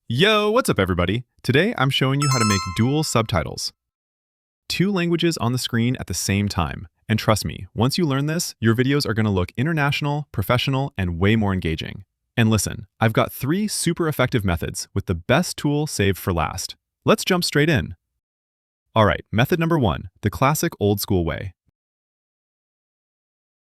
Yo, what's up everybody? Today I'm showing you how to make dual subtitles. Two languages on the screen at the same time. And trust me, once you learn this, your videos are going to look international, professional, and way more engaging. And listen, I've got 3 super effective methods with the best tool saved for last. Let's jump straight in. Alright, method number 1, the classic old school way.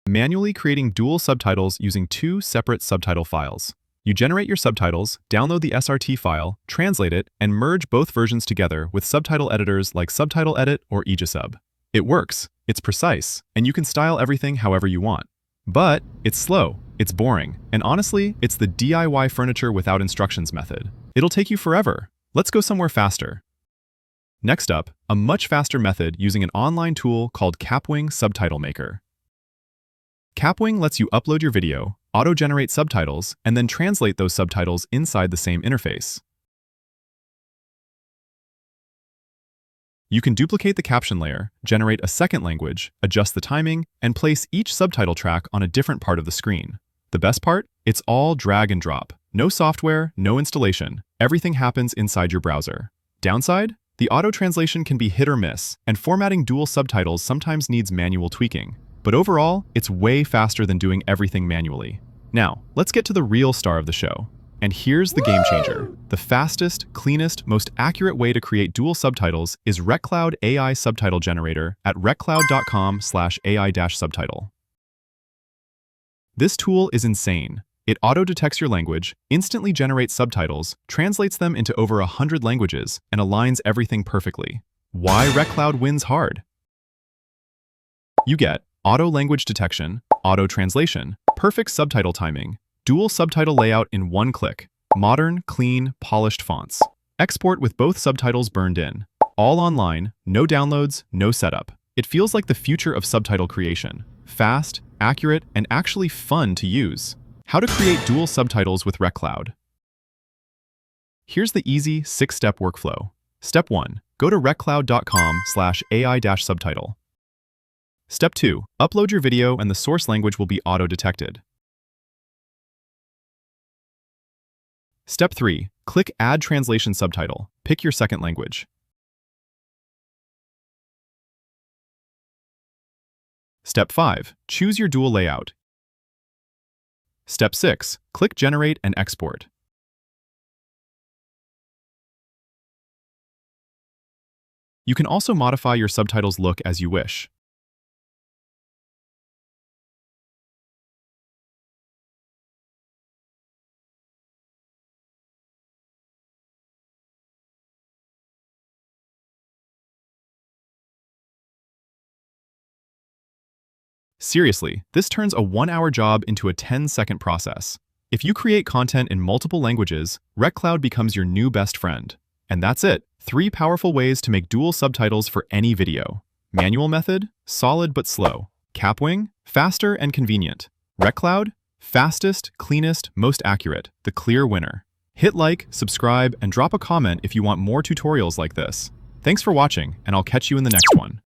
Manually creating dual subtitles using 2 separate subtitle files. You generate your subtitles, download the SRT file, translate it, and merge both versions together with subtitle editors like Subtitle Edit or Aegisub. It works, it's precise, and you can style everything however you want. But it's slow, it's boring, and honestly, it's the DIY furniture without instructions method. It'll take you forever. Let's go somewhere faster. Next up, a much faster method using an online tool called Kapwing Subtitle Maker. Kapwing lets you upload your video, auto-generate subtitles, and then translate those subtitles inside the same interface. You can duplicate the caption layer, generate a second language, adjust the timing, and place each subtitle track on a different part of the screen. The best part? It's all drag and drop. No software, no installation. Everything happens inside your browser. Downside? The auto-translation can be hit or miss, and formatting dual subtitles sometimes needs manual tweaking. But overall, it's way faster than doing everything manually. Now, let's get to the real star of the show. And here's the game changer. The fastest, cleanest, most accurate way to create dual subtitles is RecCloud AI Subtitle Generator at recloud.com/AI-subtitle. This tool is insane. It auto-detects your language, instantly generates subtitles, translates them into over 100 languages, and aligns everything perfectly. Why RecCloud wins hard? You get auto-language detection, auto-translation, perfect subtitle timing, dual subtitle layout in one click, modern, clean, polished fonts, export with both subtitles burned in, all online, no downloads, no setup. It feels like the future of subtitle creation. Fast, accurate, and actually fun to use. How to create dual subtitles with RecCloud. Here's the easy 6-step workflow. Step 1. Go to recloud.com/AI-subtitle. Step 2. Upload your video and the source language will be auto-detected. Step 3. Click Add Translation Subtitle. Pick your second language. Step 5. Choose your dual layout. Step 6. Click Generate and Export. You can also modify your subtitles look as you wish. Seriously, this turns a 1-hour job into a 10-second process. If you create content in multiple languages, RecCloud becomes your new best friend. And that's it. 3 powerful ways to make dual subtitles for any video. Manual method, solid but slow. Kapwing, faster and convenient. RecCloud, fastest, cleanest, most accurate, the clear winner. Hit like, subscribe, and drop a comment if you want more tutorials like this. Thanks for watching, and I'll catch you in the next one.